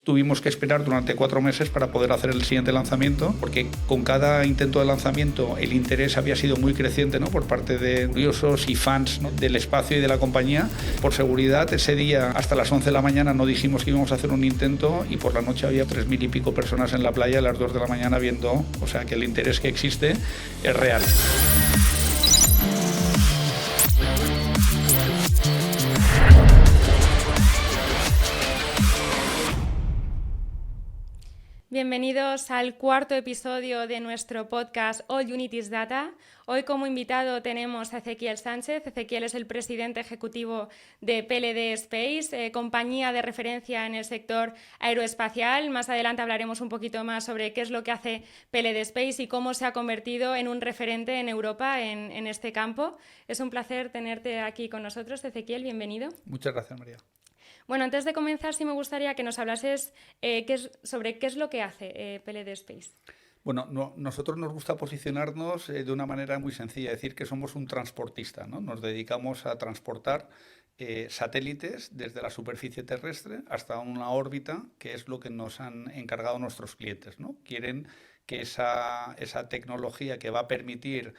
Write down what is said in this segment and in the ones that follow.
tuvimos que esperar durante 4 meses para poder hacer el siguiente lanzamiento, porque con cada intento de lanzamiento el interés había sido muy creciente, ¿no?, por parte de curiosos y fans, ¿no?, del espacio y de la compañía. Por seguridad, ese día hasta las 11 de la mañana no dijimos que íbamos a hacer un intento y por la noche había 3.000 y pico personas en la playa a las 2 de la mañana viendo, o sea que el interés que existe es real. Bienvenidos al cuarto episodio de nuestro podcast All Unities Data. Hoy como invitado tenemos a Ezequiel Sánchez. Ezequiel es el presidente ejecutivo de PLD Space, compañía de referencia en el sector aeroespacial. Más adelante hablaremos un poquito más sobre qué es lo que hace PLD Space y cómo se ha convertido en un referente en Europa en este campo. Es un placer tenerte aquí con nosotros, Ezequiel. Bienvenido. Muchas gracias, María. Bueno, antes de comenzar, sí me gustaría que nos hablases sobre qué es lo que hace PLD Space. Bueno, nosotros nos gusta posicionarnos de una manera muy sencilla, decir que somos un transportista, ¿no? Nos dedicamos a transportar satélites desde la superficie terrestre hasta una órbita, que es lo que nos han encargado nuestros clientes, ¿no? Quieren que esa tecnología que va a permitir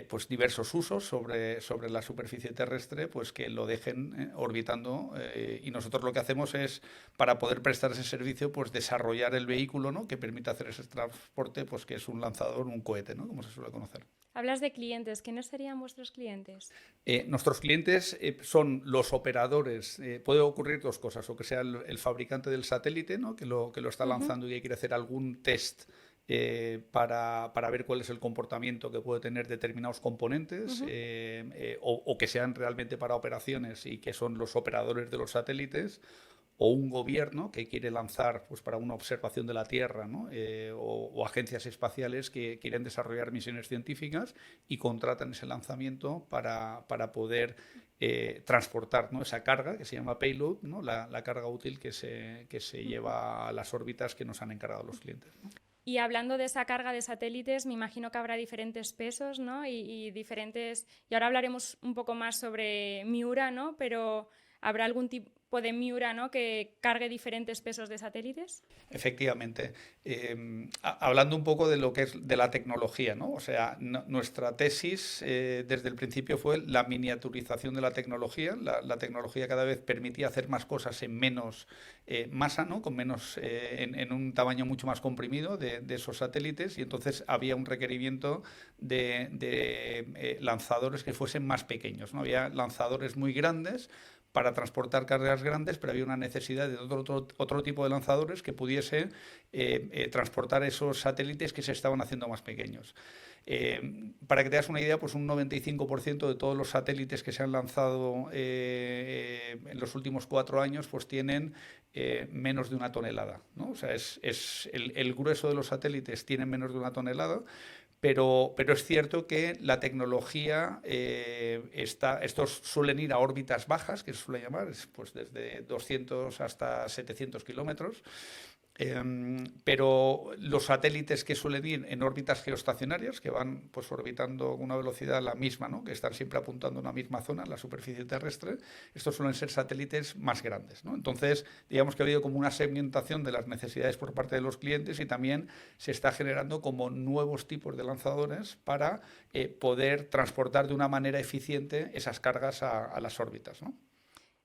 pues diversos usos sobre la superficie terrestre, pues que lo dejen orbitando y nosotros lo que hacemos es, para poder prestar ese servicio, pues desarrollar el vehículo, ¿no?, que permita hacer ese transporte, pues que es un lanzador, un cohete, ¿no?, como se suele conocer. Hablas de clientes. ¿Quiénes serían vuestros clientes? Nuestros clientes son los operadores. Puede ocurrir dos cosas, o que sea el fabricante del satélite, ¿no?, que lo está lanzando y que quiere hacer algún test para ver cuál es el comportamiento que puede tener determinados componentes, o que sean realmente para operaciones y que son los operadores de los satélites, o un gobierno que quiere lanzar pues para una observación de la Tierra, ¿no?, o agencias espaciales que quieren desarrollar misiones científicas y contratan ese lanzamiento para poder transportar, ¿no?, esa carga que se llama payload, ¿no?, la carga útil que se lleva a las órbitas que nos han encargado los clientes, ¿no? Y hablando de esa carga de satélites, me imagino que habrá diferentes pesos, ¿no? Y diferentes. Y ahora hablaremos un poco más sobre Miura, ¿no? Pero ¿habrá algún tipo de Miura, ¿no?, que cargue diferentes pesos de satélites? Efectivamente. Hablando un poco de lo que es de la tecnología, ¿no? O sea, nuestra tesis desde el principio fue la miniaturización de la tecnología. La tecnología cada vez permitía hacer más cosas en menos masa, ¿no?, con menos, en un tamaño mucho más comprimido de esos satélites, y entonces había un requerimiento de lanzadores que fuesen más pequeños, ¿no? Había lanzadores muy grandes para transportar cargas grandes, pero había una necesidad de otro tipo de lanzadores que pudiese transportar esos satélites que se estaban haciendo más pequeños. Para que te das una idea, pues un 95% de todos los satélites que se han lanzado en los últimos 4 años pues tienen menos de 1 tonelada, ¿no? O sea, el grueso de los satélites tienen menos de 1 tonelada. Pero es cierto que la tecnología, estos suelen ir a órbitas bajas, que se suele llamar, pues desde 200 hasta 700 kilómetros. Pero los satélites que suelen ir en órbitas geoestacionarias, que van pues orbitando a una velocidad la misma, ¿no?, que están siempre apuntando a una misma zona, la superficie terrestre, estos suelen ser satélites más grandes, ¿no? Entonces, digamos que ha habido como una segmentación de las necesidades por parte de los clientes y también se está generando como nuevos tipos de lanzadores para poder transportar de una manera eficiente esas cargas a las órbitas, ¿no?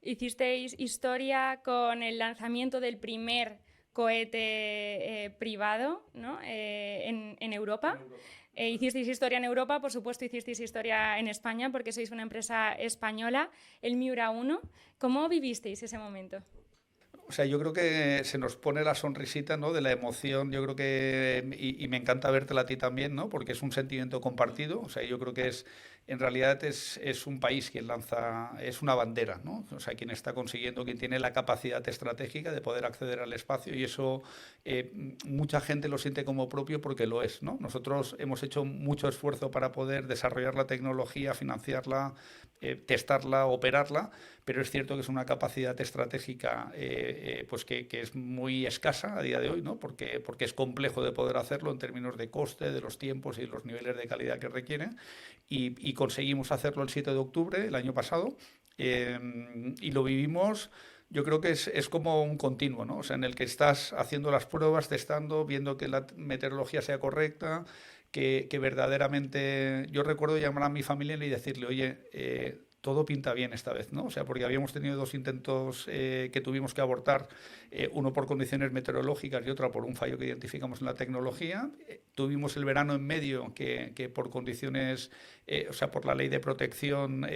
Hicisteis historia con el lanzamiento del primer cohete privado, ¿no?, en Europa. Hicisteis historia en Europa, por supuesto hicisteis historia en España porque sois una empresa española, el Miura 1. ¿Cómo vivisteis ese momento? O sea, yo creo que se nos pone la sonrisita, ¿no?, de la emoción. Yo creo que, y me encanta vértela a ti también, ¿no?, porque es un sentimiento compartido. O sea, yo creo que en realidad es un país quien lanza, es una bandera, ¿no? O sea, quien está consiguiendo, quien tiene la capacidad estratégica de poder acceder al espacio, y eso mucha gente lo siente como propio porque lo es, ¿no? Nosotros hemos hecho mucho esfuerzo para poder desarrollar la tecnología, financiarla, testarla, operarla, pero es cierto que es una capacidad estratégica pues que es muy escasa a día de hoy, ¿no? Porque es complejo de poder hacerlo en términos de coste, de los tiempos y los niveles de calidad que requiere, y conseguimos hacerlo el 7 de octubre del año pasado, y lo vivimos Yo creo que es como un continuo, ¿no? O sea, en el que estás haciendo las pruebas, testando, viendo que la meteorología sea correcta, que verdaderamente... Yo recuerdo llamar a mi familia y decirle, oye, todo pinta bien esta vez, ¿no? O sea, porque habíamos tenido 2 intentos que tuvimos que abortar, uno por condiciones meteorológicas y otro por un fallo que identificamos en la tecnología. Tuvimos el verano en medio que por condiciones, o sea, por la ley de protección,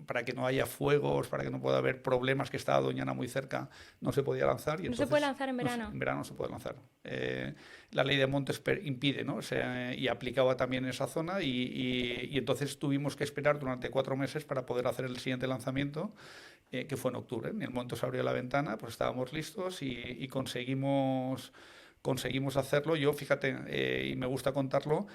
para que no haya fuegos, para que no pueda haber problemas, que estaba Doñana muy cerca, no se podía lanzar. Y ¿No entonces, se puede lanzar en verano? En verano no se puede lanzar. La ley de montes impide, ¿no? O sea, y aplicaba también en esa zona y entonces tuvimos que esperar durante 4 meses para poder hacer el siguiente lanzamiento, que fue en octubre. En el momento se abrió la ventana, pues estábamos listos y conseguimos hacerlo. Yo, fíjate, y me gusta contarlo,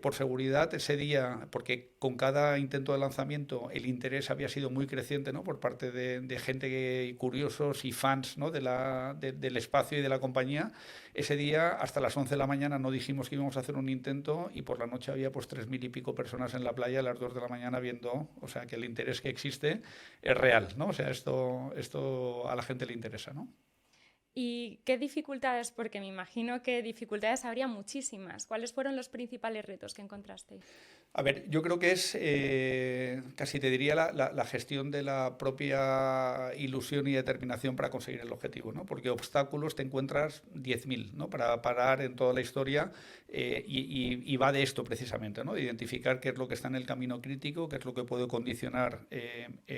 por seguridad ese día, porque con cada intento de lanzamiento el interés había sido muy creciente, ¿no? Por parte de gente, curiosos y fans, ¿no? Del espacio y de la compañía. Ese día, hasta las 11 de la mañana, no dijimos que íbamos a hacer un intento y por la noche había pues 3.000 y pico personas en la playa a las 2 de la mañana viendo, o sea, que el interés que existe es real, ¿no? O sea, esto a la gente le interesa, ¿no? ¿Y qué dificultades? Porque me imagino que dificultades habría muchísimas. ¿Cuáles fueron los principales retos que encontrasteis? A ver, yo creo que es, casi te diría, la gestión de la propia ilusión y determinación para conseguir el objetivo, ¿no? Porque obstáculos te encuentras 10.000, ¿no? Para parar en toda la historia, y va de esto precisamente, ¿no? De identificar qué es lo que está en el camino crítico, qué es lo que puede condicionar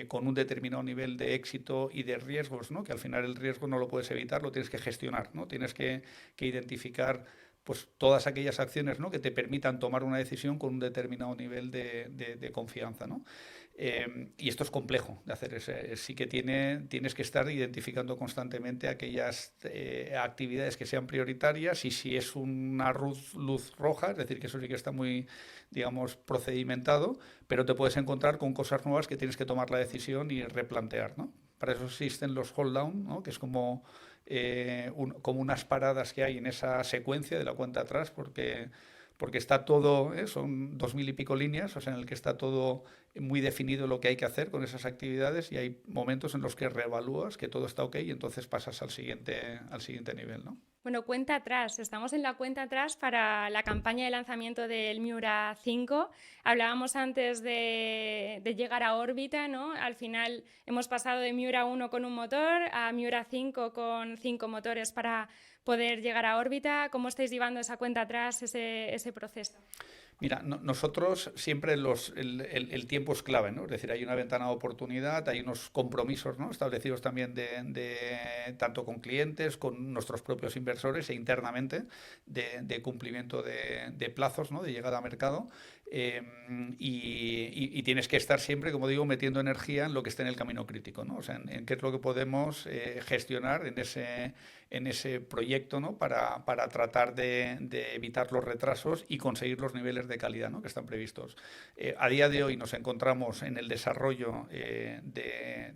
con un determinado nivel de éxito y de riesgos, ¿no? Que al final el riesgo no lo puedes evitar, lo tienes que gestionar, ¿no? Tienes que identificar pues todas aquellas acciones, ¿no? Que te permitan tomar una decisión con un determinado nivel de confianza, ¿no? Y esto es complejo de hacer. Sí que tienes que estar identificando constantemente aquellas actividades que sean prioritarias, y si es una luz roja, es decir, que eso sí que está muy, digamos, procedimentado, pero te puedes encontrar con cosas nuevas que tienes que tomar la decisión y replantear, ¿no? Para eso existen los hold down, ¿no? Que es como unas paradas que hay en esa secuencia de la cuenta atrás, porque está todo, son 2.000 y pico líneas, o sea, en el que está todo muy definido lo que hay que hacer con esas actividades, y hay momentos en los que reevalúas que todo está ok y entonces pasas al siguiente nivel, ¿no? Bueno, cuenta atrás. Estamos en la cuenta atrás para la campaña de lanzamiento del Miura 5. Hablábamos antes de llegar a órbita, ¿no? Al final hemos pasado de Miura 1 con un motor a Miura 5 con 5 motores para poder llegar a órbita. ¿Cómo estáis llevando esa cuenta atrás, ese proceso? Mira, nosotros siempre el tiempo es clave, ¿no? Es decir, hay una ventana de oportunidad, hay unos compromisos, ¿no? Establecidos también tanto con clientes, con nuestros propios inversores e internamente, de cumplimiento de plazos, ¿no? De llegada a mercado. Y tienes que estar siempre, como digo, metiendo energía en lo que esté en el camino crítico, ¿no? O sea, en qué es lo que podemos gestionar en ese proyecto, ¿no? Para tratar de evitar los retrasos y conseguir los niveles de calidad, ¿no? Que están previstos. A día de hoy nos encontramos en el desarrollo de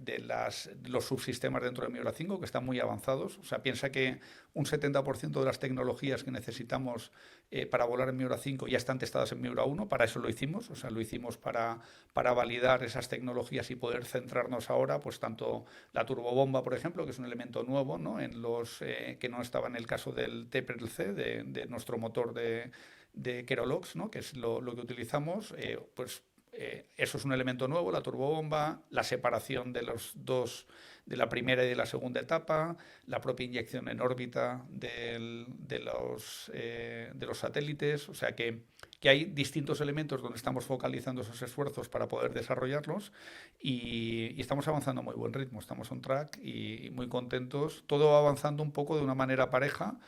los subsistemas dentro de Miura 5, que están muy avanzados. O sea, piensa que un 70% de las tecnologías que necesitamos para volar en Miura 5 ya están testadas en Miura 1. Para eso lo hicimos, o sea, lo hicimos para validar esas tecnologías y poder centrarnos ahora, pues tanto la turbobomba, por ejemplo, que es un elemento nuevo, ¿no? En los que no estaba en el caso del TPLC, de nuestro motor de Kerolox, ¿no? Que es lo que utilizamos, eso es un elemento nuevo, la turbobomba, la separación de los dos, de la primera y de la segunda etapa, la propia inyección en órbita de los satélites, o sea que hay distintos elementos donde estamos focalizando esos esfuerzos para poder desarrollarlos, y estamos avanzando a muy buen ritmo, estamos on track y muy contentos, todo va avanzando un poco de una manera pareja,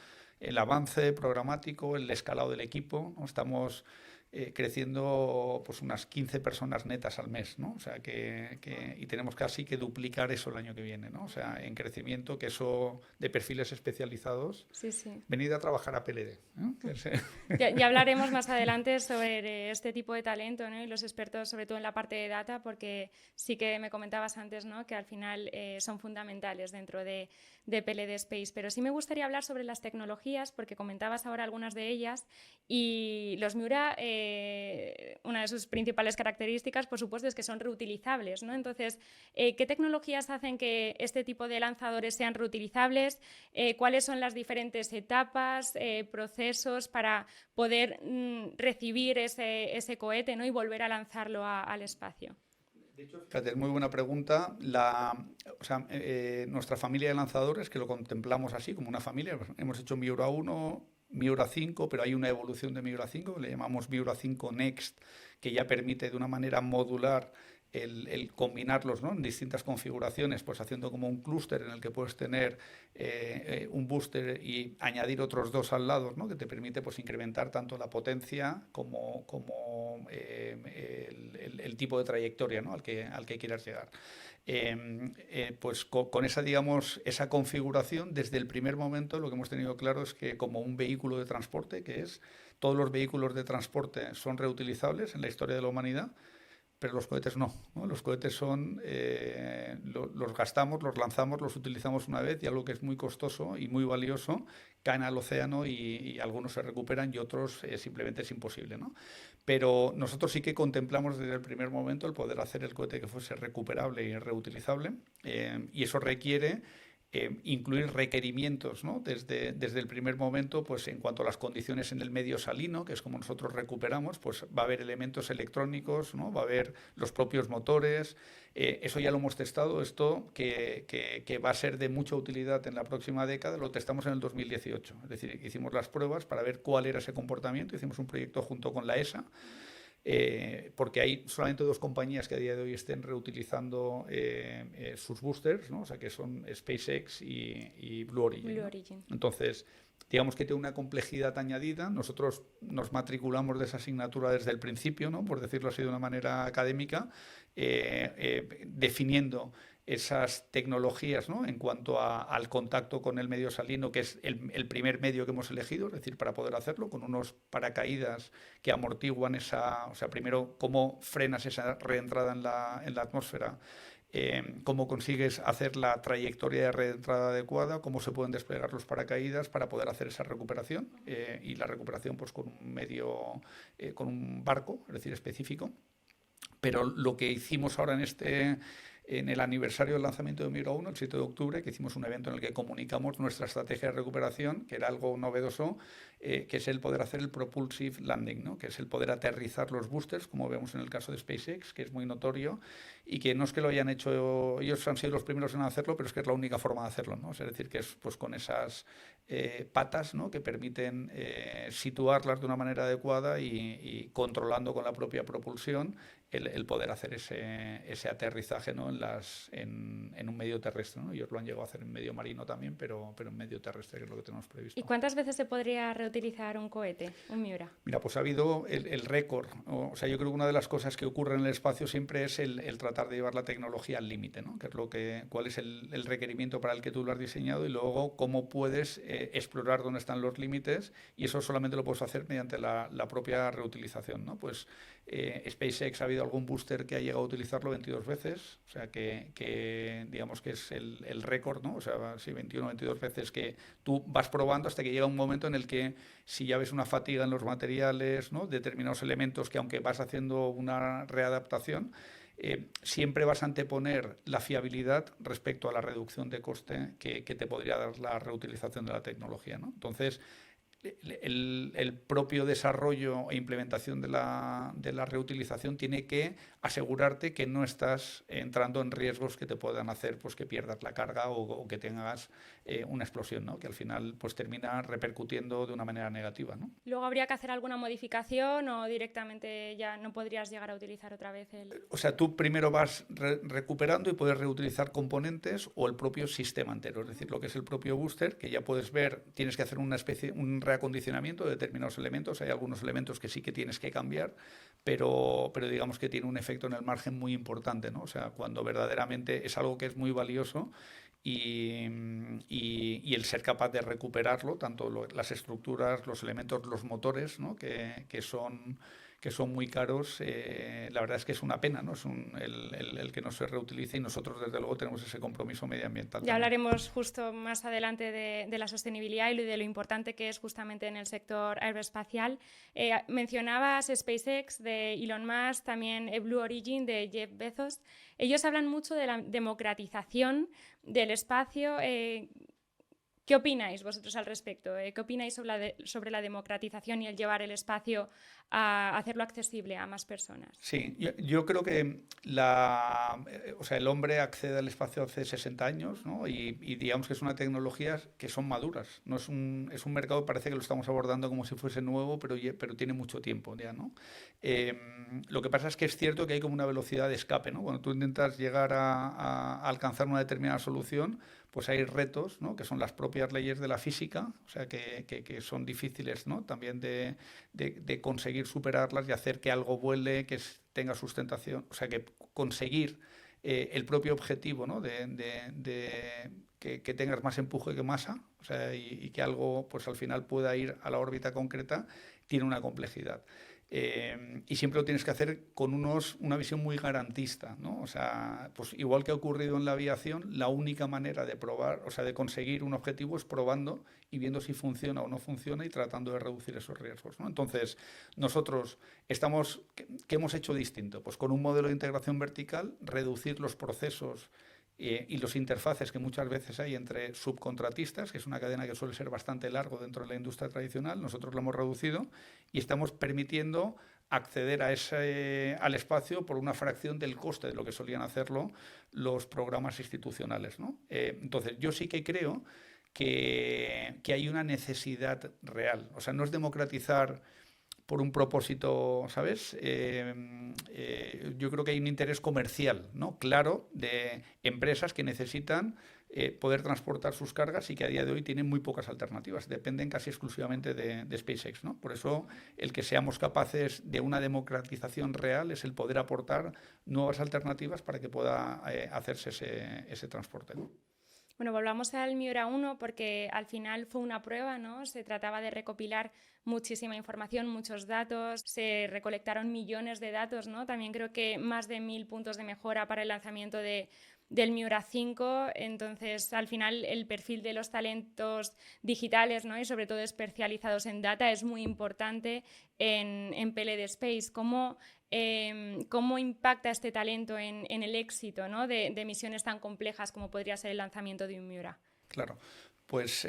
el avance programático, el escalado del equipo, ¿no? Estamos creciendo pues unas 15 personas netas al mes, ¿no? O sea y tenemos casi que duplicar eso el año que viene, ¿no? O sea, en crecimiento, que eso de perfiles especializados. Sí, sí. Venid a trabajar a PLD, ¿no? Ya hablaremos más adelante sobre este tipo de talento, ¿no? Y los expertos, sobre todo en la parte de data, porque sí que me comentabas antes, ¿no? Que al final son fundamentales dentro de de PLD Space, pero sí me gustaría hablar sobre las tecnologías, porque comentabas ahora algunas de ellas, y los Miura, una de sus principales características, por supuesto, es que son reutilizables, ¿no? Entonces, ¿qué tecnologías hacen que este tipo de lanzadores sean reutilizables? ¿Cuáles son las diferentes etapas, procesos para poder recibir ese cohete, ¿no? Y volver a lanzarlo al espacio? De hecho, fíjate, es muy buena pregunta. Nuestra familia de lanzadores, que lo contemplamos así como una familia, pues, hemos hecho Miura 1, Miura 5, pero hay una evolución de Miura 5 que le llamamos Miura 5 Next, que ya permite de una manera modular el combinarlos, ¿no?, en distintas configuraciones, pues haciendo como un clúster en el que puedes tener un booster y añadir otros dos al lado, ¿no?, que te permite pues incrementar tanto la potencia como el tipo de trayectoria, ¿no?, al que quieras llegar. Pues con esa, digamos, esa configuración, desde el primer momento lo que hemos tenido claro es que como un vehículo de transporte, que es, todos los vehículos de transporte son reutilizables en la historia de la humanidad, pero los cohetes no, ¿no? Los cohetes son, los gastamos, los lanzamos, los utilizamos una vez y algo que es muy costoso y muy valioso caen al océano y algunos se recuperan y otros simplemente es imposible, ¿no? Pero nosotros sí que contemplamos desde el primer momento el poder hacer el cohete que fuese recuperable y reutilizable, y eso requiere incluir requerimientos, ¿no?, desde el primer momento, pues en cuanto a las condiciones en el medio salino, que es como nosotros recuperamos, pues va a haber elementos electrónicos, ¿no?, va a haber los propios motores. Eso ya lo hemos testado, esto que va a ser de mucha utilidad en la próxima década, lo testamos en el 2018, es decir, hicimos las pruebas para ver cuál era ese comportamiento, hicimos un proyecto junto con la ESA, porque hay solamente dos compañías que a día de hoy estén reutilizando sus boosters, ¿no? O sea, que son SpaceX y Blue Origin, Blue ¿no? Origin. Entonces, digamos que tiene una complejidad añadida. Nosotros nos matriculamos de esa asignatura desde el principio, ¿no?, por decirlo así de una manera académica, definiendo esas tecnologías, ¿no?, en cuanto al contacto con el medio salino, que es el primer medio que hemos elegido, es decir, para poder hacerlo, con unos paracaídas que amortiguan esa, o sea, primero cómo frenas esa reentrada en la atmósfera, cómo consigues hacer la trayectoria de reentrada adecuada, cómo se pueden desplegar los paracaídas para poder hacer esa recuperación, y la recuperación pues con un medio, con un barco, es decir, específico. Pero lo que hicimos ahora en el aniversario del lanzamiento de Miura 1, el 7 de octubre, que hicimos un evento en el que comunicamos nuestra estrategia de recuperación, que era algo novedoso, que es el poder hacer el propulsive landing, ¿no?, que es el poder aterrizar los boosters, como vemos en el caso de SpaceX, que es muy notorio, y que no es que lo hayan hecho, ellos han sido los primeros en hacerlo, pero es que es la única forma de hacerlo, ¿no? Es decir, que es pues con esas patas, ¿no?, que permiten situarlas de una manera adecuada y controlando con la propia propulsión el poder hacer ese aterrizaje, ¿no?, en un medio terrestre, ¿no? Ellos lo han llegado a hacer en medio marino también, pero en medio terrestre, que es lo que tenemos previsto. ¿Y cuántas veces se podría reutilizar un cohete, un Miura? Mira, pues ha habido el récord. O sea, yo creo que una de las cosas que ocurre en el espacio siempre es el tratar de llevar la tecnología al límite, ¿no?, que es cuál es el requerimiento para el que tú lo has diseñado y luego cómo puedes explorar dónde están los límites, y eso solamente lo puedes hacer mediante la propia reutilización, ¿no? Pues SpaceX ha habido algún booster que ha llegado a utilizarlo 22 veces, o sea que digamos que es el récord, ¿no? O sea, sí, 21 o 22 veces que tú vas probando hasta que llega un momento en el que si ya ves una fatiga en los materiales, ¿no?, determinados elementos que aunque vas haciendo una readaptación, siempre vas a anteponer la fiabilidad respecto a la reducción de coste que te podría dar la reutilización de la tecnología, ¿no? Entonces, el propio desarrollo e implementación de la reutilización tiene que asegurarte que no estás entrando en riesgos que te puedan hacer pues que pierdas la carga o que tengas una explosión, ¿no?, que al final pues termina repercutiendo de una manera negativa, ¿no? ¿Luego habría que hacer alguna modificación o directamente ya no podrías llegar a utilizar otra vez el...? O sea, tú primero vas recuperando y puedes reutilizar componentes o el propio sistema entero, es decir, lo que es el propio booster, que ya puedes ver, tienes que hacer un reacondicionamiento de determinados elementos. Hay algunos elementos que sí que tienes que cambiar, pero digamos que tiene un efecto en el margen muy importante, ¿no? O sea, cuando verdaderamente es algo que es muy valioso y el ser capaz de recuperarlo, tanto las estructuras, los elementos, los motores, ¿no?, que son que son muy caros, la verdad es que es una pena, ¿no? Es el que no se reutilice, y nosotros desde luego tenemos ese compromiso medioambiental. Ya hablaremos justo más adelante de la sostenibilidad y de lo importante que es justamente en el sector aeroespacial. Mencionabas SpaceX de Elon Musk, también Blue Origin de Jeff Bezos. Ellos hablan mucho de la democratización del espacio. ¿Qué opináis vosotros al respecto? ¿Qué opináis sobre la democratización y el llevar el espacio a hacerlo accesible a más personas? Sí, yo creo que o sea, el hombre accede al espacio hace 60 años, ¿no? Y digamos que es una tecnología que son maduras. No es es un mercado, parece que lo estamos abordando como si fuese nuevo, pero tiene mucho tiempo ya, ¿no? Lo que pasa es que es cierto que hay como una velocidad de escape, ¿no? Cuando tú intentas llegar a alcanzar una determinada solución, pues hay retos, ¿no? Que son las propias leyes de la física, o sea, que son difíciles, ¿no? También de conseguir superarlas y hacer que algo vuele, tenga sustentación, o sea, que conseguir el propio objetivo, ¿no? Que tengas más empuje que masa, o sea, y que algo, pues al final pueda ir a la órbita concreta, tiene una complejidad. Y siempre lo tienes que hacer con una visión muy garantista, ¿no? O sea, pues igual que ha ocurrido en la aviación, la única manera de probar, o sea, de conseguir un objetivo es probando y viendo si funciona o no funciona y tratando de reducir esos riesgos, ¿no? Entonces, nosotros ¿qué hemos hecho distinto? Pues con un modelo de integración vertical, reducir los procesos y los interfaces que muchas veces hay entre subcontratistas, que es una cadena que suele ser bastante largo dentro de la industria tradicional. Nosotros lo hemos reducido y estamos permitiendo acceder al espacio por una fracción del coste de lo que solían hacerlo los programas institucionales, ¿no? Entonces, yo sí que creo que hay una necesidad real. O sea, no es democratizar por un propósito, ¿sabes? Yo creo que hay un interés comercial, ¿no? Claro, de empresas que necesitan poder transportar sus cargas y que a día de hoy tienen muy pocas alternativas. Dependen casi exclusivamente de SpaceX, ¿no? Por eso el que seamos capaces de una democratización real es el poder aportar nuevas alternativas para que pueda hacerse ese transporte, ¿no? Bueno, volvamos al Miura 1 porque al final fue una prueba, ¿no? Se trataba de recopilar muchísima información, muchos datos, se recolectaron millones de datos, ¿no? También creo que más de 1000 puntos de mejora para el lanzamiento del Miura 5, entonces al final el perfil de los talentos digitales, ¿no? Y sobre todo especializados en data es muy importante en PLD Space. ¿Cómo impacta este talento en el éxito, ¿no? de misiones tan complejas como podría ser el lanzamiento de un Miura? Claro, pues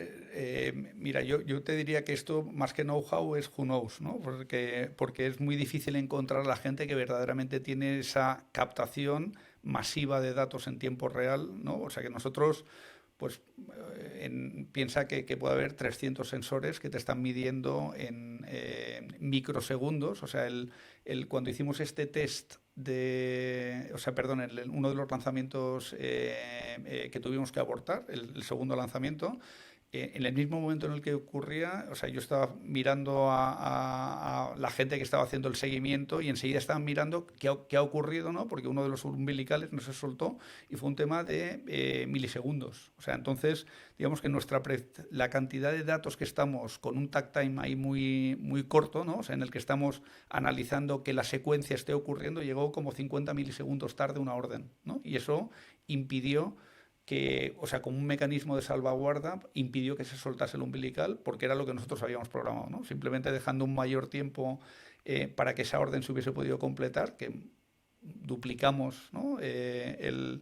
mira, yo te diría que esto más que know-how es who knows, ¿no? Porque es muy difícil encontrar a la gente que verdaderamente tiene esa captación masiva de datos en tiempo real, ¿no? O sea que nosotros, pues piensa que puede haber 300 sensores que te están midiendo en microsegundos. O sea, cuando hicimos este test uno de los lanzamientos que tuvimos que abortar, el segundo lanzamiento, en el mismo momento en el que ocurría, o sea, yo estaba mirando a la gente que estaba haciendo el seguimiento y enseguida estaban mirando qué ha ocurrido, ¿no? Porque uno de los umbilicales no se soltó y fue un tema de milisegundos. O sea, entonces, digamos que la cantidad de datos que estamos con un takt time ahí muy, muy corto, ¿no? O sea, en el que estamos analizando que la secuencia esté ocurriendo, llegó como 50 milisegundos tarde una orden, ¿no? Y eso impidió o sea, como un mecanismo de salvaguarda, impidió que se soltase el umbilical porque era lo que nosotros habíamos programado, ¿no? Simplemente dejando un mayor tiempo para que esa orden se hubiese podido completar, que duplicamos, ¿no? el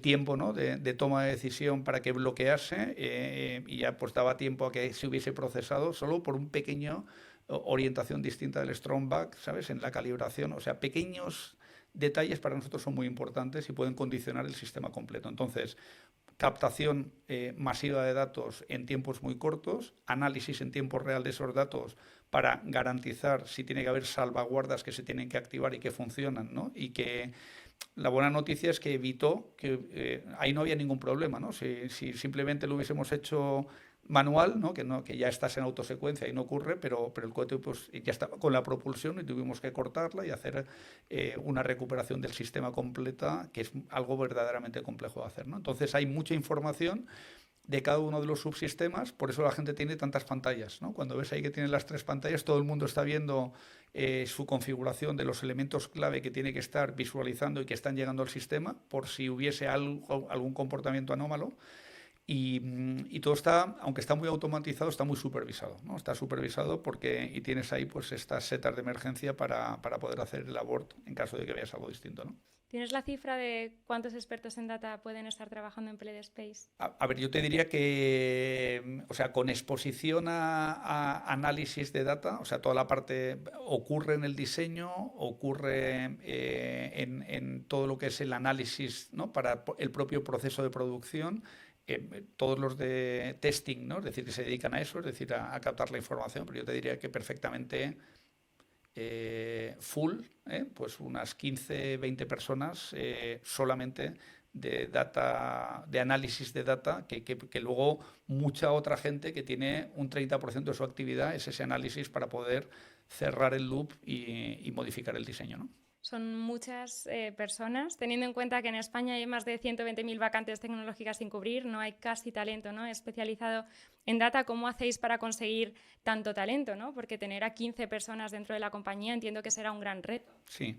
tiempo, ¿no? de toma de decisión para que bloquease y ya pues daba tiempo a que se hubiese procesado solo por un pequeño orientación distinta del strong back, ¿sabes? En la calibración, o sea, pequeños detalles para nosotros son muy importantes y pueden condicionar el sistema completo. Entonces, captación masiva de datos en tiempos muy cortos, análisis en tiempo real de esos datos para garantizar si tiene que haber salvaguardas que se tienen que activar y que funcionan, ¿no? Y que la buena noticia es que evitó que ahí no había ningún problema, ¿no? Si simplemente lo hubiésemos hecho manual, ¿no? Que ya estás en autosecuencia y no ocurre, pero el cohete pues, ya estaba con la propulsión y tuvimos que cortarla y hacer una recuperación del sistema completa, que es algo verdaderamente complejo de hacer, ¿no? Entonces hay mucha información de cada uno de los subsistemas. Por eso la gente tiene tantas pantallas, ¿no? Cuando ves ahí que tiene las 3 pantallas, todo el mundo está viendo su configuración de los elementos clave que tiene que estar visualizando y que están llegando al sistema por si hubiese algún comportamiento anómalo. Y todo está, aunque está muy automatizado, está muy supervisado, ¿no? Está supervisado y tienes ahí pues estas setas de emergencia para poder hacer el abort en caso de que veas algo distinto, ¿no? ¿Tienes la cifra de cuántos expertos en data pueden estar trabajando en PLD Space? A ver, yo te diría que, o sea, con exposición a análisis de data, o sea, toda la parte ocurre en el diseño, ocurre en todo lo que es el análisis, ¿no? Para el propio proceso de producción. Todos los de testing, ¿no? Es decir, que se dedican a eso, es decir, a captar la información, pero yo te diría que perfectamente full, pues unas 15, 20 personas solamente de data, de análisis de data, que luego mucha otra gente que tiene un 30% de su actividad es ese análisis para poder cerrar el loop y modificar el diseño, ¿no? Son muchas personas, teniendo en cuenta que en España hay más de 120.000 vacantes tecnológicas sin cubrir, no hay casi talento, ¿no?, especializado en data. ¿Cómo hacéis para conseguir tanto talento, ¿no? Porque tener a 15 personas dentro de la compañía entiendo que será un gran reto. Sí,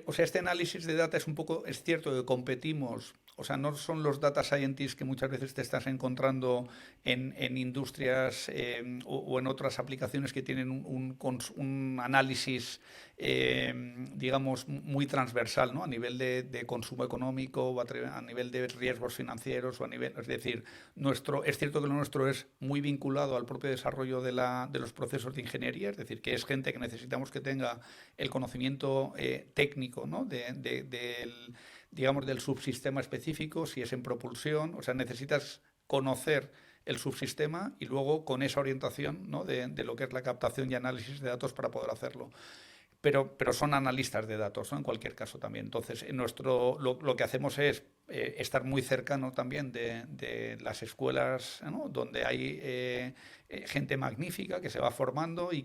o sea, este análisis de data es cierto que competimos, o sea, no son los data scientists que muchas veces te estás encontrando en industrias o en otras aplicaciones que tienen un análisis, digamos, muy transversal, ¿no? A nivel de consumo económico o a nivel de riesgos financieros o a nivel, es decir, es cierto que lo nuestro es muy vinculado al propio desarrollo de los procesos de ingeniería, es decir, que es gente que necesitamos que tenga el conocimiento técnico, ¿no? Digamos, del subsistema específico, si es en propulsión, o sea, necesitas conocer el subsistema y luego con esa orientación, ¿no?, de lo que es la captación y análisis de datos para poder hacerlo. Pero son analistas de datos, ¿no?, en cualquier caso también. Entonces, lo que hacemos es estar muy cercano también de las escuelas, ¿no?, donde hay gente magnífica que se va formando y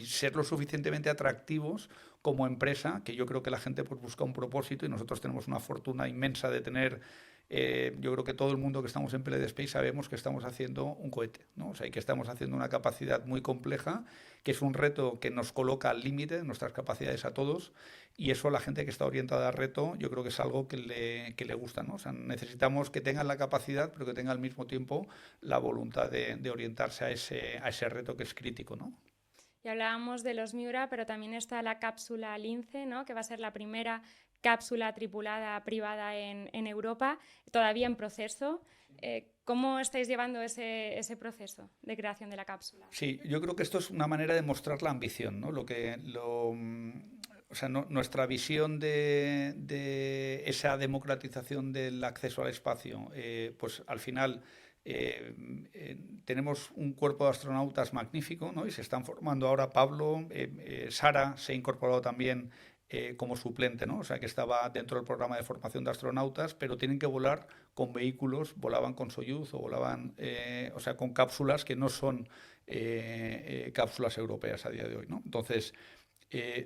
ser lo suficientemente atractivos como empresa, que yo creo que la gente pues busca un propósito y nosotros tenemos una fortuna inmensa de tener. Yo creo que todo el mundo que estamos en PLD Space sabemos que estamos haciendo un cohete, ¿no? O sea, y que estamos haciendo una capacidad muy compleja, que es un reto que nos coloca al límite de nuestras capacidades a todos, y eso a la gente que está orientada al reto yo creo que es algo que le gusta, ¿no? O sea, necesitamos que tengan la capacidad, pero que tengan al mismo tiempo la voluntad de orientarse a ese reto que es crítico, ¿no? Y hablábamos de los Miura, pero también está la cápsula Lince, ¿no?, que va a ser la primera cápsula tripulada privada en Europa, todavía en proceso. ¿Cómo estáis llevando ese proceso de creación de la cápsula? Sí, yo creo que esto es una manera de mostrar la ambición, ¿no? O sea, nuestra visión de esa democratización del acceso al espacio, pues al final tenemos un cuerpo de astronautas magnífico, ¿no? Y se están formando ahora Pablo, Sara se ha incorporado también como suplente, ¿no? O sea, que estaba dentro del programa de formación de astronautas, pero tienen que volar con vehículos, volaban con Soyuz o volaban, o sea, con cápsulas que no son cápsulas europeas a día de hoy, ¿no? Entonces,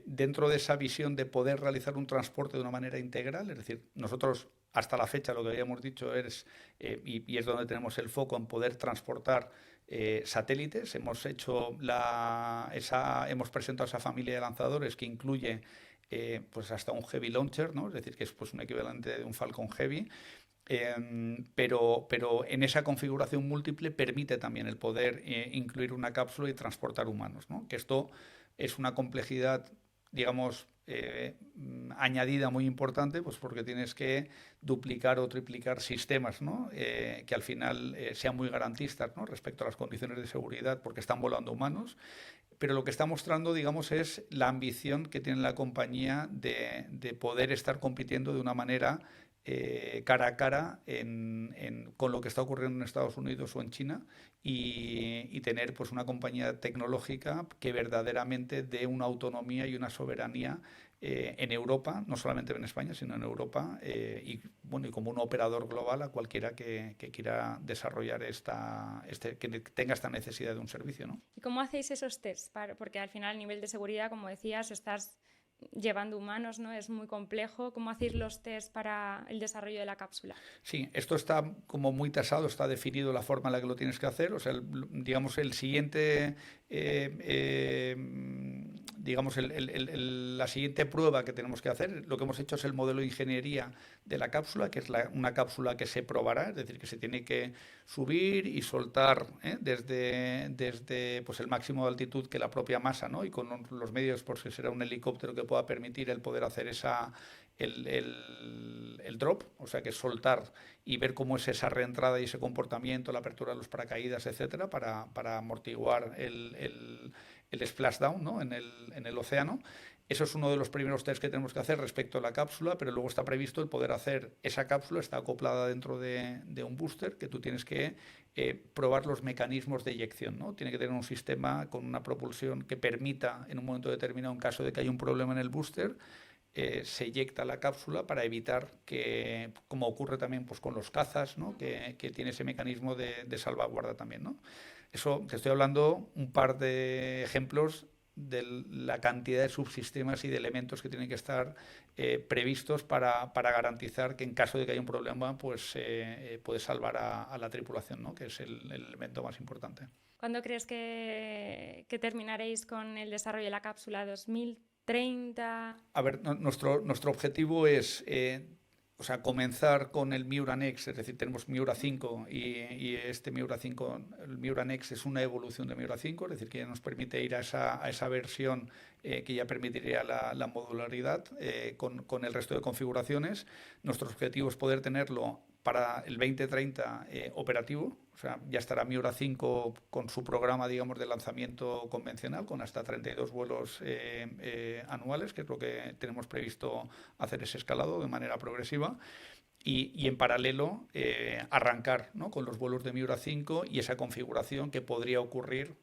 dentro de esa visión de poder realizar un transporte de una manera integral, es decir, nosotros hasta la fecha lo que habíamos dicho es, y es donde tenemos el foco en poder transportar satélites. Hemos presentado esa familia de lanzadores que incluye pues hasta un Heavy Launcher, ¿no? Es decir, que es pues un equivalente de un Falcon Heavy. Pero en esa configuración múltiple permite también el poder incluir una cápsula y transportar humanos, ¿no? Que esto es una complejidad, digamos, añadida muy importante, pues porque tienes que duplicar o triplicar sistemas, ¿no? Que al final sean muy garantistas, ¿no?, respecto a las condiciones de seguridad, porque están volando humanos. Pero lo que está mostrando, digamos, es la ambición que tiene la compañía de poder estar compitiendo de una manera cara a cara con lo que está ocurriendo en Estados Unidos o en China y tener pues una compañía tecnológica que verdaderamente dé una autonomía y una soberanía en Europa, no solamente en España, sino en Europa, y como un operador global a cualquiera que quiera desarrollar que tenga esta necesidad de un servicio, ¿no? ¿Y cómo hacéis esos tests? Porque al final, a nivel de seguridad, como decías, estás llevando humanos, ¿no? Es muy complejo. ¿Cómo hacéis los test para el desarrollo de la cápsula? Sí, esto está como muy tasado, está definido la forma en la que lo tienes que hacer. O sea, digamos, el siguiente, digamos, la siguiente prueba que tenemos que hacer, lo que hemos hecho es el modelo de ingeniería de la cápsula, que es una cápsula que se probará, es decir, que se tiene que subir y soltar desde pues, el máximo de altitud que la propia masa, ¿no? Y con los medios, por si será un helicóptero que pueda permitir el poder hacer el drop, o sea que soltar y ver cómo es esa reentrada y ese comportamiento, la apertura de los paracaídas, etcétera, para amortiguar el splashdown, ¿no? en el océano. Eso es uno de los primeros test que tenemos que hacer respecto a la cápsula, pero luego está previsto el poder hacer esa cápsula, está acoplada dentro de un booster que tú tienes que probar los mecanismos de eyección, ¿no? Tiene que tener un sistema con una propulsión que permita, en un momento determinado, en caso de que haya un problema en el booster, se eyecta la cápsula para evitar que, como ocurre también pues, con los cazas, ¿no? que tiene ese mecanismo de salvaguarda también, ¿no? Eso, te estoy hablando un par de ejemplos de la cantidad de subsistemas y de elementos que tienen que estar previstos para garantizar que en caso de que haya un problema, pues puede salvar a la tripulación, ¿no? Que es el elemento más importante. ¿Cuándo crees que terminaréis con el desarrollo de la cápsula? ¿2030? A ver, nuestro objetivo es o sea, comenzar con el Miura Next, es decir, tenemos Miura 5 y este Miura 5, el Miura Next es una evolución de Miura 5, es decir, que ya nos permite ir a esa versión que ya permitiría la modularidad con el resto de configuraciones. Nuestro objetivo es poder tenerlo para el 2030 operativo, o sea, ya estará Miura 5 con su programa, digamos, de lanzamiento convencional, con hasta 32 vuelos anuales, que es lo que tenemos previsto hacer ese escalado de manera progresiva. Y en paralelo arrancar, ¿no? Con los vuelos de Miura 5 y esa configuración que podría ocurrir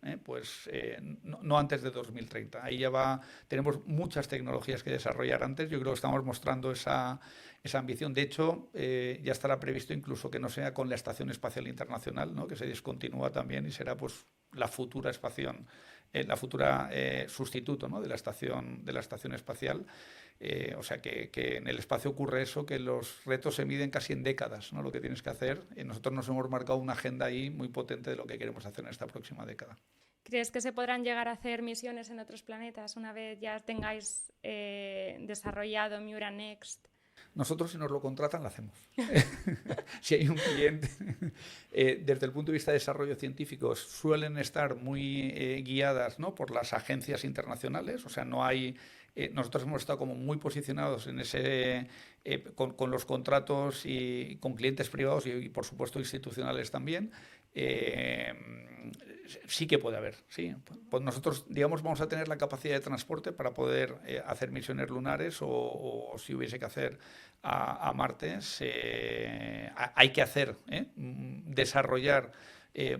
no antes de 2030. Ahí ya tenemos muchas tecnologías que desarrollar antes. Yo creo que estamos mostrando esa ambición. De hecho, ya estará previsto incluso que no sea con la Estación Espacial Internacional, ¿no? Que se descontinúa también y será pues la futura estación, la futura sustituto, ¿no? de la estación espacial. O sea que en el espacio ocurre eso, que los retos se miden casi en décadas, ¿no? Lo que tienes que hacer. Nosotros nos hemos marcado una agenda ahí muy potente de lo que queremos hacer en esta próxima década. ¿Crees que se podrán llegar a hacer misiones en otros planetas una vez ya tengáis desarrollado Miura Next? Nosotros, si nos lo contratan, lo hacemos. Si hay un cliente, desde el punto de vista de desarrollo científico, suelen estar muy guiadas, ¿no? por las agencias internacionales. O sea, no hay. Nosotros hemos estado como muy posicionados en ese con los contratos y con clientes privados y por supuesto institucionales también. Sí que puede haber, sí. Pues nosotros, digamos, vamos a tener la capacidad de transporte para poder hacer misiones lunares o si hubiese que hacer a Marte, hay que hacer, desarrollar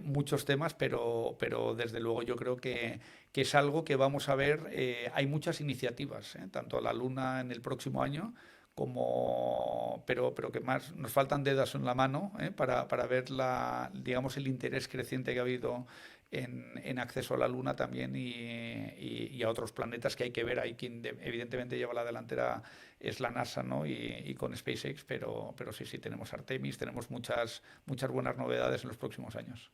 muchos temas, pero desde luego yo creo que es algo que vamos a ver. Hay muchas iniciativas, tanto a la Luna en el próximo año, pero que más nos faltan dedos en la mano para ver digamos, el interés creciente que ha habido en acceso a la Luna también y a otros planetas que hay que ver. Hay quien evidentemente lleva la delantera, es la NASA, ¿no? y con SpaceX, pero sí, tenemos Artemis, tenemos muchas buenas novedades en los próximos años.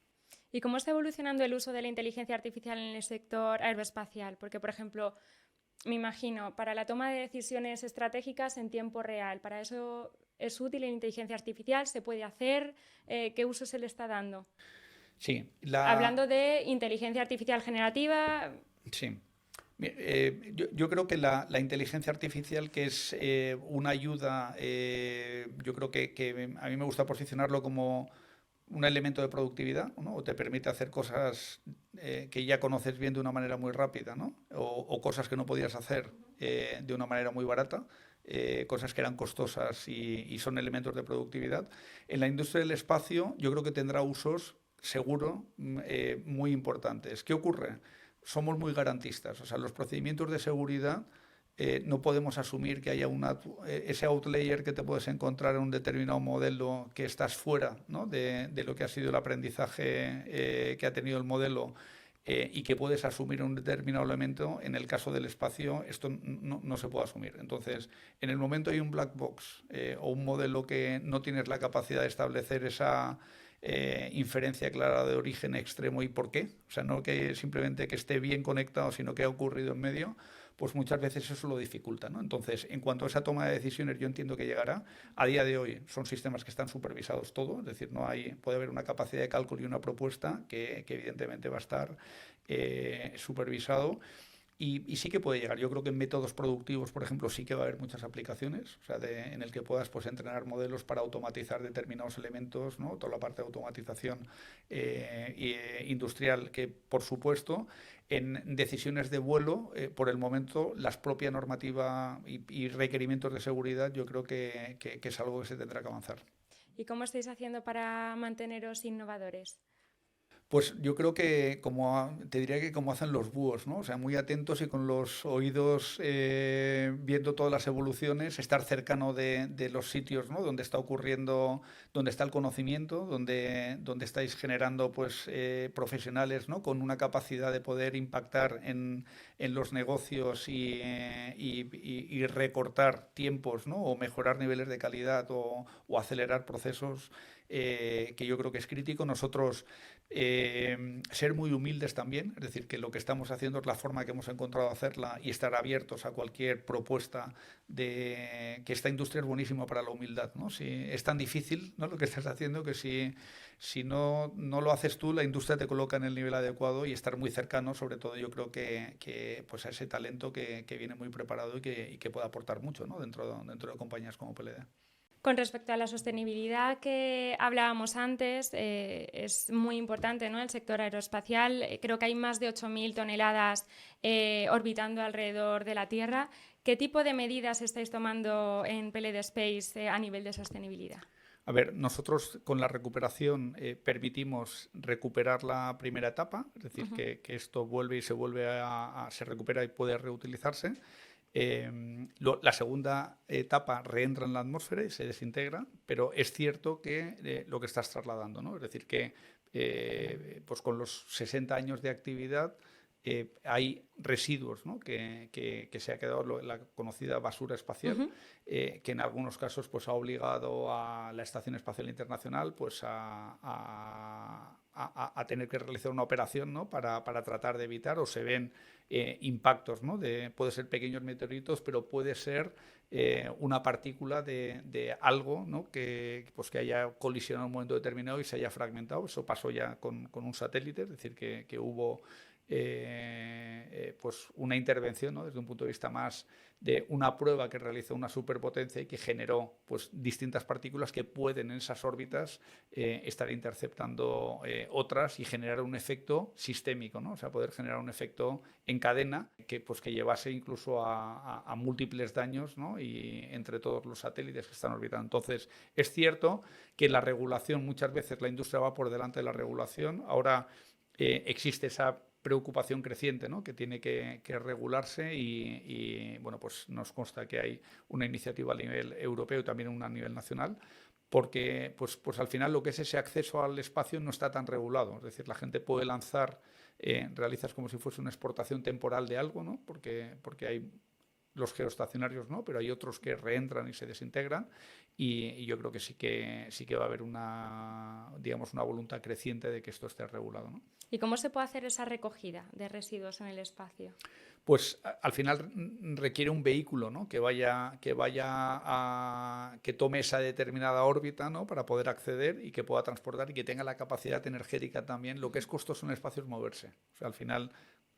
¿Y cómo está evolucionando el uso de la inteligencia artificial en el sector aeroespacial? Porque, por ejemplo, me imagino, para la toma de decisiones estratégicas en tiempo real, ¿para eso es útil la inteligencia artificial? ¿Se puede hacer? ¿Qué uso se le está dando? Sí. Hablando de inteligencia artificial generativa. Sí. Yo creo que la inteligencia artificial, que es una ayuda, yo creo que a mí me gusta posicionarlo como un elemento de productividad, ¿no? O te permite hacer cosas que ya conoces bien de una manera muy rápida, ¿no? O cosas que no podías hacer de una manera muy barata, cosas que eran costosas y son elementos de productividad. En la industria del espacio yo creo que tendrá usos, seguro, muy importantes. ¿Qué ocurre? Somos muy garantistas, o sea, los procedimientos de seguridad no podemos asumir que haya ese outlier que te puedes encontrar en un determinado modelo que estás fuera, ¿no? de lo que ha sido el aprendizaje que ha tenido el modelo, y que puedes asumir un determinado elemento. En el caso del espacio esto no se puede asumir. Entonces, en el momento hay un black box o un modelo que no tienes la capacidad de establecer esa inferencia clara de origen extremo y por qué, o sea, no que simplemente que esté bien conectado, sino que ha ocurrido en medio, pues muchas veces eso lo dificulta, ¿no? Entonces, en cuanto a esa toma de decisiones, yo entiendo que llegará. A día de hoy son sistemas que están supervisados todo, es decir, puede haber una capacidad de cálculo y una propuesta que evidentemente va a estar supervisado. Y sí que puede llegar. Yo creo que en métodos productivos, por ejemplo, sí que va a haber muchas aplicaciones, o sea, en el que puedas pues, entrenar modelos para automatizar determinados elementos, ¿no? Toda la parte de automatización industrial, que por supuesto en decisiones de vuelo, por el momento, la propia normativa y requerimientos de seguridad, yo creo que es algo que se tendrá que avanzar. ¿Y cómo estáis haciendo para manteneros innovadores? Pues yo creo que te diría que como hacen los búhos, ¿no? O sea, muy atentos y con los oídos viendo todas las evoluciones, estar cercano de los sitios, ¿no? Donde está ocurriendo, donde está el conocimiento, donde estáis generando pues profesionales, ¿no? Con una capacidad de poder impactar en los negocios y recortar tiempos, ¿no? O mejorar niveles de calidad o acelerar procesos. Que yo creo que es crítico. Nosotros ser muy humildes también, es decir, que lo que estamos haciendo es la forma que hemos encontrado de hacerla y estar abiertos a cualquier propuesta de que esta industria es buenísima para la humildad, ¿no? Si es tan difícil, ¿no? Lo que estás haciendo que si no lo haces tú, la industria te coloca en el nivel adecuado y estar muy cercano, sobre todo yo creo que pues a ese talento que viene muy preparado y que puede aportar mucho, ¿no? dentro de compañías como PLD. Con respecto a la sostenibilidad que hablábamos antes, es muy importante, ¿no? El sector aeroespacial. Creo que hay más de 8.000 toneladas orbitando alrededor de la Tierra. ¿Qué tipo de medidas estáis tomando en PLD Space a nivel de sostenibilidad? A ver, nosotros con la recuperación permitimos recuperar la primera etapa, es decir, que esto vuelve y se se recupera y puede reutilizarse. La segunda etapa reentra en la atmósfera y se desintegra, pero es cierto que lo que estás trasladando, ¿no? Es decir, que pues con los 60 años de actividad hay residuos, ¿no? que se ha quedado la conocida basura espacial, que en algunos casos pues, ha obligado a la Estación Espacial Internacional pues, a tener que realizar una operación, ¿no? para tratar de evitar, o se ven impactos, ¿no? Puede ser pequeños meteoritos, pero puede ser una partícula de algo, ¿no? pues que haya colisionado en un momento determinado y se haya fragmentado. Eso pasó ya con un satélite, es decir, que hubo pues una intervención, ¿no? Desde un punto de vista más de una prueba que realizó una superpotencia y que generó pues, distintas partículas que pueden en esas órbitas estar interceptando otras y generar un efecto sistémico, ¿no? O sea, poder generar un efecto en cadena que llevase incluso a múltiples daños, ¿no? Y entre todos los satélites que están orbitando. Entonces, es cierto que la regulación, muchas veces la industria va por delante de la regulación. Ahora existe esa preocupación creciente, ¿no? Que tiene que regularse y bueno, pues nos consta que hay una iniciativa a nivel europeo y también una a nivel nacional, porque pues al final lo que es ese acceso al espacio no está tan regulado. Es decir, la gente puede lanzar, realizas como si fuese una exportación temporal de algo, ¿no? Porque hay los geoestacionarios, ¿no? Pero hay otros que reentran y se desintegran y yo creo que sí que va a haber una voluntad creciente de que esto esté regulado, ¿no? ¿Y cómo se puede hacer esa recogida de residuos en el espacio? Pues al final requiere un vehículo, ¿no? que tome esa determinada órbita, ¿no? Para poder acceder y que pueda transportar y que tenga la capacidad energética también. Lo que es costoso en el espacio es moverse. O sea, al final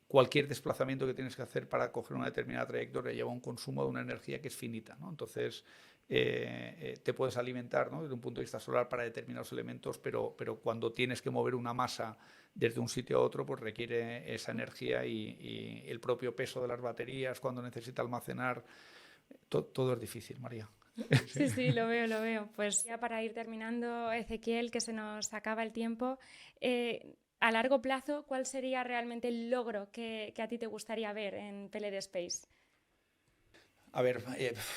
cualquier desplazamiento que tienes que hacer para coger una determinada trayectoria lleva un consumo de una energía que es finita, ¿no? Entonces te puedes alimentar, ¿no? Desde un punto de vista solar para determinados elementos, pero cuando tienes que mover una masa desde un sitio a otro, pues requiere esa energía y el propio peso de las baterías cuando necesita almacenar. Todo es difícil, María. Sí, lo veo. Pues ya para ir terminando, Ezequiel, que se nos acaba el tiempo, a largo plazo, ¿cuál sería realmente el logro que a ti te gustaría ver en PLD Space? A ver,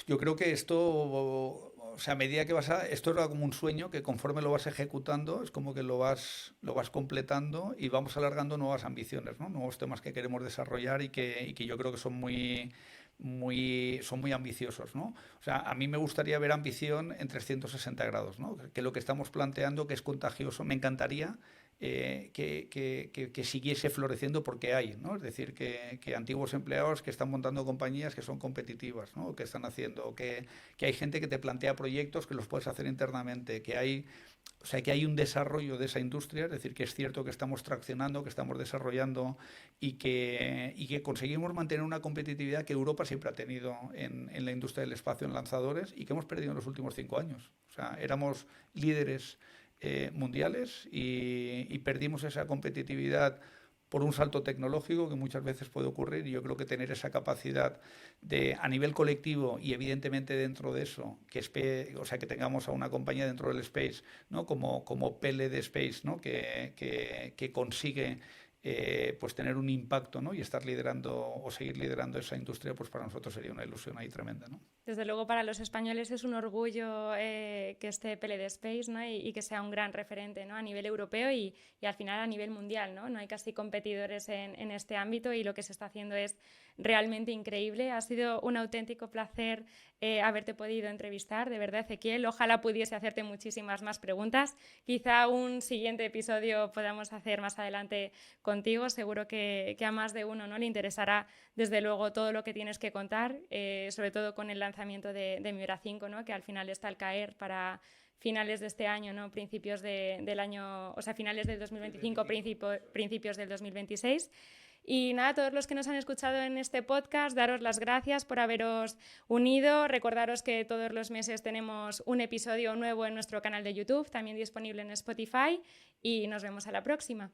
yo creo que esto, o sea, a medida que esto era como un sueño que conforme lo vas ejecutando, es como que lo vas completando y vamos alargando nuevas ambiciones, ¿no? Nuevos temas que queremos desarrollar y que yo creo que son son muy ambiciosos, ¿no? O sea, a mí me gustaría ver ambición en 360 grados, ¿no? Que lo que estamos planteando, que es contagioso, me encantaría que siguiese floreciendo porque hay, ¿no? Es decir, que antiguos empleados que están montando compañías que son competitivas, ¿no? Que están haciendo, que hay gente que te plantea proyectos que los puedes hacer internamente, o sea, que hay un desarrollo de esa industria, es decir, que es cierto que estamos traccionando, que estamos desarrollando y que conseguimos mantener una competitividad que Europa siempre ha tenido en la industria del espacio en lanzadores y que hemos perdido en los últimos 5 años. O sea, éramos líderes mundiales y perdimos esa competitividad por un salto tecnológico que muchas veces puede ocurrir y yo creo que tener esa capacidad de a nivel colectivo y evidentemente dentro de eso o sea que tengamos a una compañía dentro del space, ¿no? Como PLD Space, ¿no? Que consigue pues tener un impacto, ¿no? Y estar liderando o seguir liderando esa industria, pues para nosotros sería una ilusión ahí tremenda, ¿no? Desde luego para los españoles es un orgullo que esté PLD Space, ¿no? Y que sea un gran referente, ¿no? A nivel europeo y al final a nivel mundial, ¿no? No hay casi competidores en este ámbito y lo que se está haciendo es realmente increíble. Ha sido un auténtico placer haberte podido entrevistar, de verdad, Ezequiel. Ojalá pudiese hacerte muchísimas más preguntas. Quizá un siguiente episodio podamos hacer más adelante contigo. Seguro que a más de uno, ¿no? Le interesará desde luego todo lo que tienes que contar, sobre todo con el lanzamiento de Miura 5, ¿no? Que al final está al caer para finales de este año, ¿no? Principios del año, o sea, finales del 2025, principios del 2026. Y nada, a todos los que nos han escuchado en este podcast, daros las gracias por haberos unido. Recordaros que todos los meses tenemos un episodio nuevo en nuestro canal de YouTube, también disponible en Spotify, y nos vemos a la próxima.